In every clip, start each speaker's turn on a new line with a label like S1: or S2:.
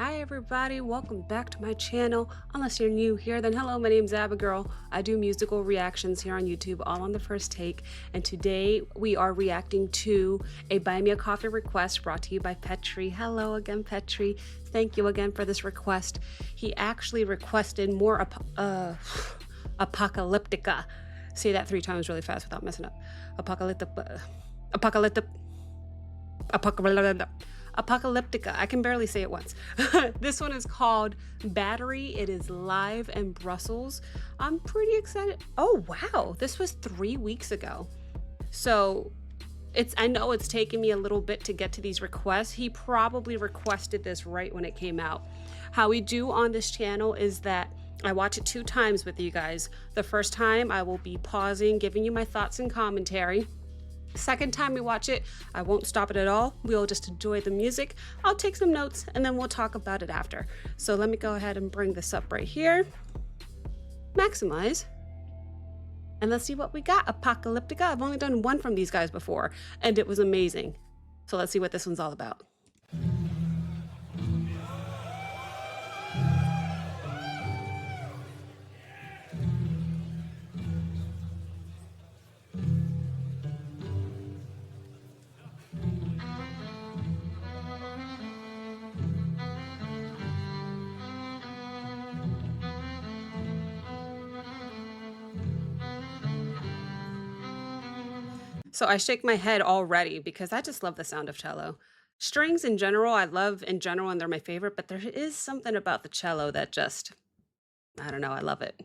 S1: Hi everybody, welcome back to my channel. Unless you're new here, then hello, my name's Abigail. I do musical reactions here on YouTube, all on the first take. And today we are reacting to a Buy Me a Coffee request brought to you by Petri. Hello again, Petri. Thank you again for this request. He actually requested more Apocalyptica. Say that 3 times really fast without messing up. Apocalyptica. Apocalyptica. I can barely say it once. This one is called Battery. It is live in Brussels. I'm pretty excited. Oh, wow. This was 3 weeks ago. So I know it's taken me a little bit to get to these requests. He probably requested this right when it came out. How we do on this channel is that I watch it 2 times with you guys. The first time I will be pausing, giving you my thoughts and commentary. Second time we watch it, I won't stop it at all. We'll just enjoy the music. I'll take some notes and then we'll talk about it after. So let me go ahead and bring this up right here. Maximize. And let's see what we got. Apocalyptica. I've only done one from these guys before and it was amazing. So let's see what this one's all about. So I shake my head already because I just love the sound of cello. Strings in general, I love in general and they're my favorite, but there is something about the cello that just, I don't know, I love it.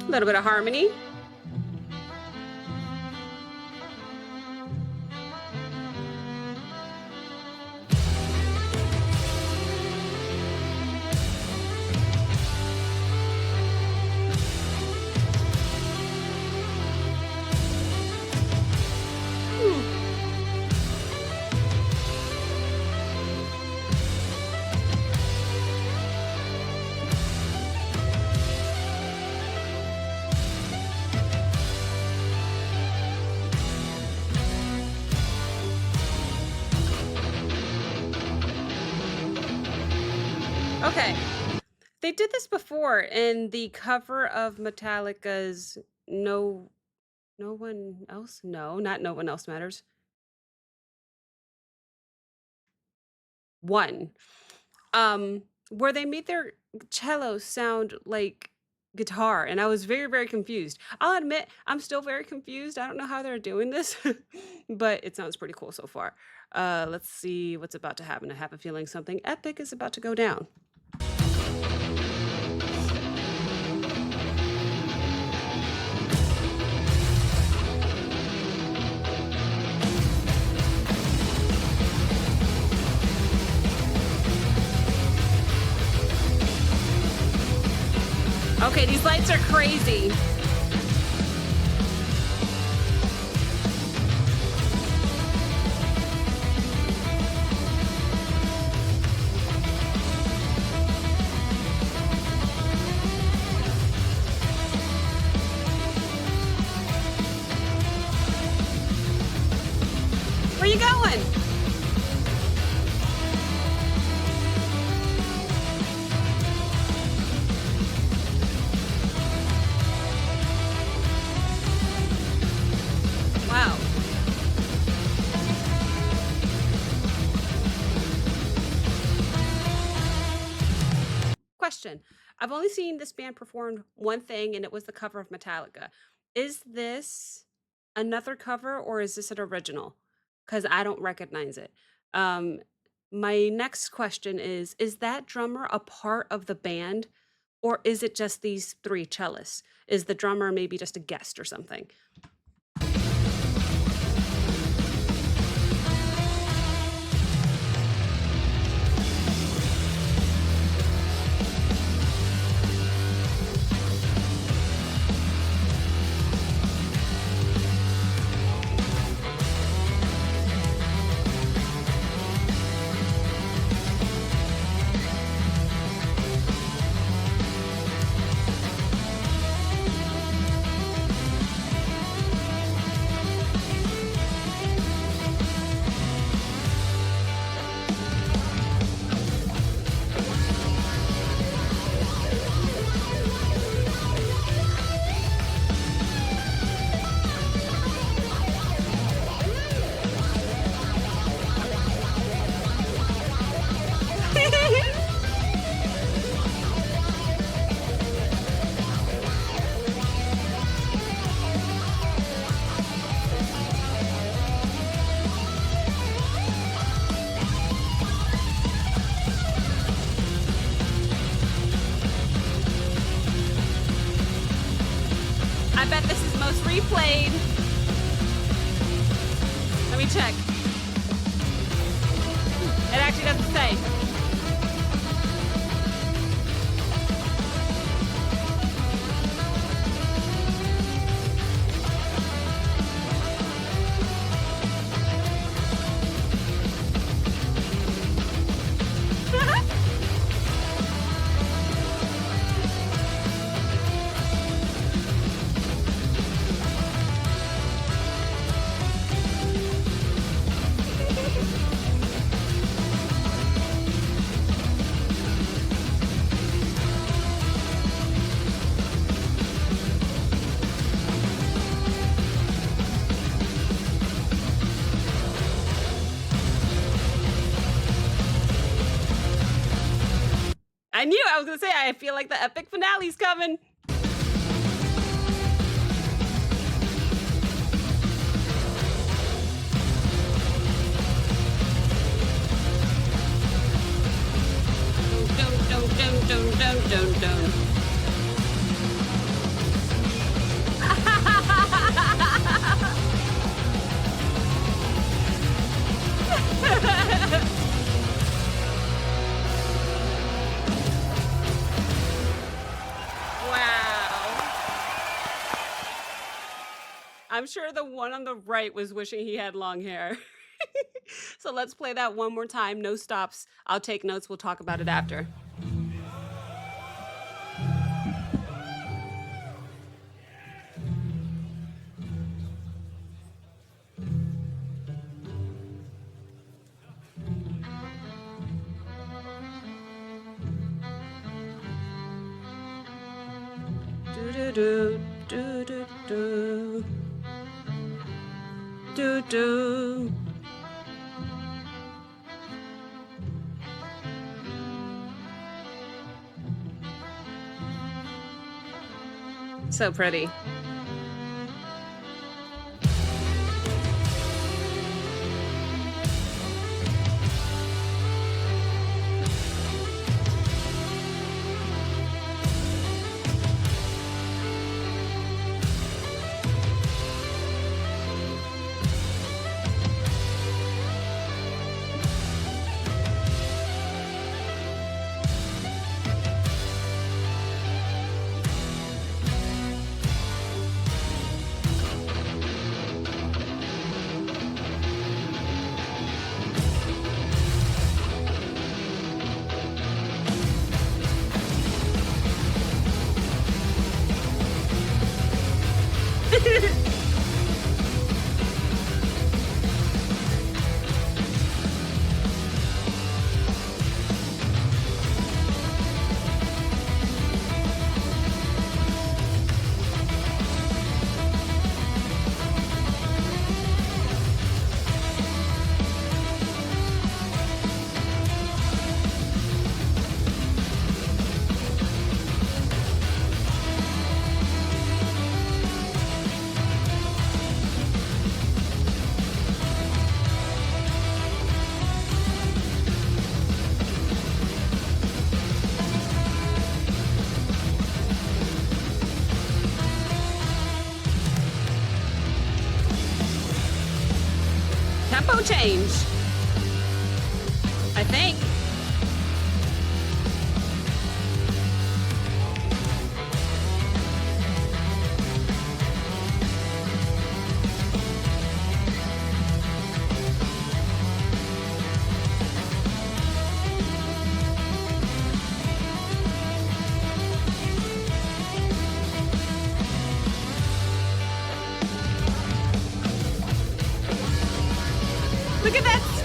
S1: A little bit of harmony. Okay, they did this before in the cover of Metallica's No One Else? No, not No One Else Matters. One. Where they made their cello sound like guitar, and I was very, very confused. I'll admit, I'm still very confused. I don't know how they're doing this, but it sounds pretty cool so far. Let's see what's about to happen. I have a feeling something epic is about to go down. Okay, these lights are crazy. Where you going? Wow. Question. I've only seen this band perform one thing, and it was the cover of Metallica. Is this another cover, or is this an original? Because I don't recognize it. Um, my next question is that drummer a part of the band, or is it just these 3 cellists? Is the drummer maybe just a guest or something? bet this is most replayed. Let me check. It actually doesn't say. I knew I was gonna say, I feel like the epic finale's coming. Dun. I'm sure the one on the right was wishing he had long hair. So let's play that one more time. No stops. I'll take notes. We'll talk about it after. Do do do do do do. So pretty. Tempo change, I think. Look at that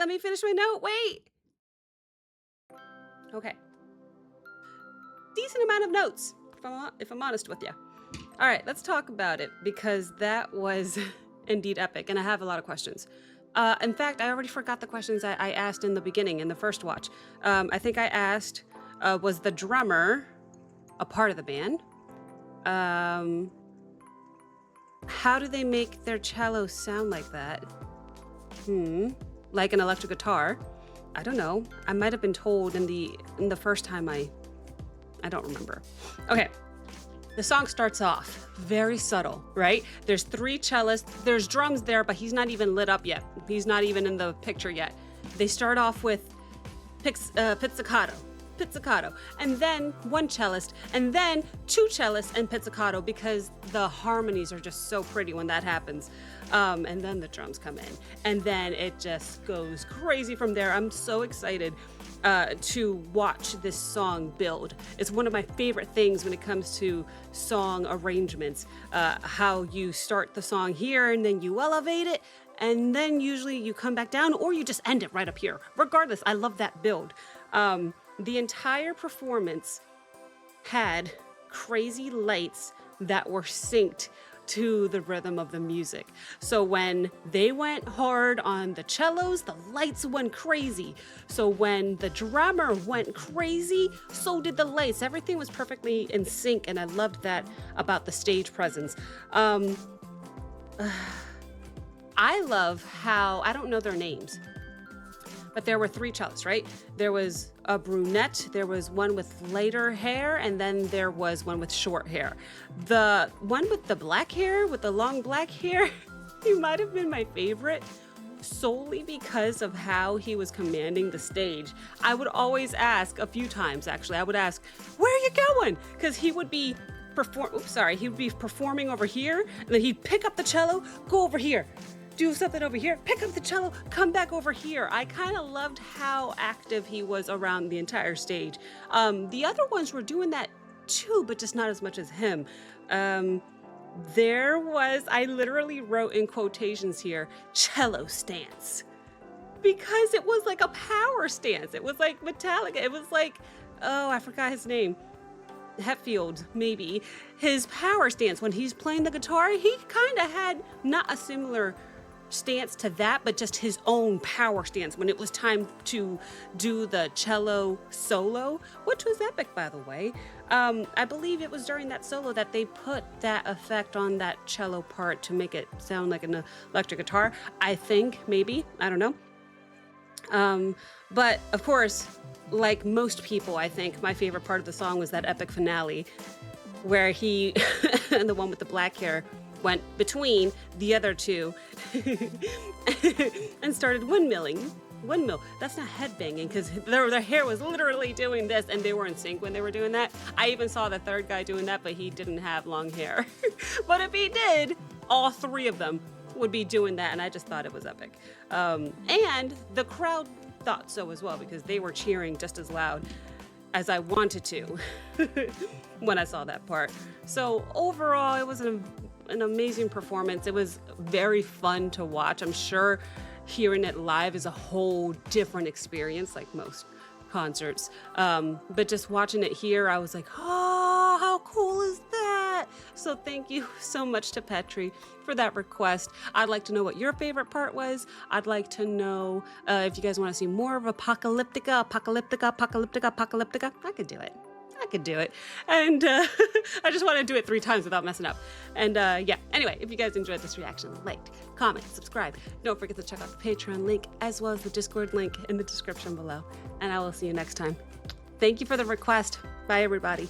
S1: Let me finish my note. Wait. Okay. Decent amount of notes, if I'm honest with you. All right, let's talk about it because that was indeed epic, and I have a lot of questions. In fact, I already forgot the questions I asked in the beginning, in the first watch. I think I asked, was the drummer a part of the band? How do they make their cello sound like that? Like an electric guitar? I don't know. I might have been told in the first time I don't remember. Okay. The song starts off very subtle, right? There's 3 cellists. There's drums there, but he's not even lit up yet. He's not even in the picture yet. They start off with pizzicato, and then 1 cellist, and then 2 cellists and pizzicato because the harmonies are just so pretty when that happens. And then the drums come in, and then it just goes crazy from there. I'm so excited to watch this song build. It's one of my favorite things when it comes to song arrangements, how you start the song here and then you elevate it, and then usually you come back down or you just end it right up here. Regardless, I love that build. The entire performance had crazy lights that were synced to the rhythm of the music. So when they went hard on the cellos, the lights went crazy. So when the drummer went crazy, so did the lights. Everything was perfectly in sync, and I loved that about the stage presence. I love how, I don't know their names, but there were 3 cellists, right? There was a brunette, there was one with lighter hair, and then there was one with short hair. The one with the black hair, with the long black hair, he might have been my favorite solely because of how he was commanding the stage. I would always ask, a few times actually, I would ask, where are you going? Because he would be performing over here, and then he'd pick up the cello, go over here. Do something over here, pick up the cello, come back over here. I kind of loved how active he was around the entire stage. The other ones were doing that too, but just not as much as him. I literally wrote in quotations here, cello stance. Because it was like a power stance. It was like Metallica. It was like, oh, I forgot his name. Hetfield, maybe. His power stance when he's playing the guitar, he kind of had not a similar stance to that, but just his own power stance when it was time to do the cello solo, which was epic, by the way. I believe it was during that solo that they put that effect on that cello part to make it sound like an electric guitar. I think, maybe, I don't know. But of course, like most people, I think my favorite part of the song was that epic finale where he, the one with the black hair, went between the other 2 and started windmilling. Windmill. That's not headbanging because their hair was literally doing this, and they were in sync when they were doing that. I even saw the 3rd guy doing that, but he didn't have long hair. But if he did, all 3 of them would be doing that, and I just thought it was epic. And the crowd thought so as well because they were cheering just as loud as I wanted to when I saw that part. So overall, it was an amazing performance. It was very fun to watch. I'm sure hearing it live is a whole different experience, like most concerts. But just watching it here, I was like, oh, how cool is that? So thank you so much to Petri for that request. I'd like to know what your favorite part was. I'd like to know if you guys want to see more of Apocalyptica. I could do it. And I just want to do it 3 times without messing up. And yeah, anyway, if you guys enjoyed this reaction, like, comment, subscribe. Don't forget to check out the Patreon link as well as the Discord link in the description below. And I will see you next time. Thank you for the request. Bye, everybody.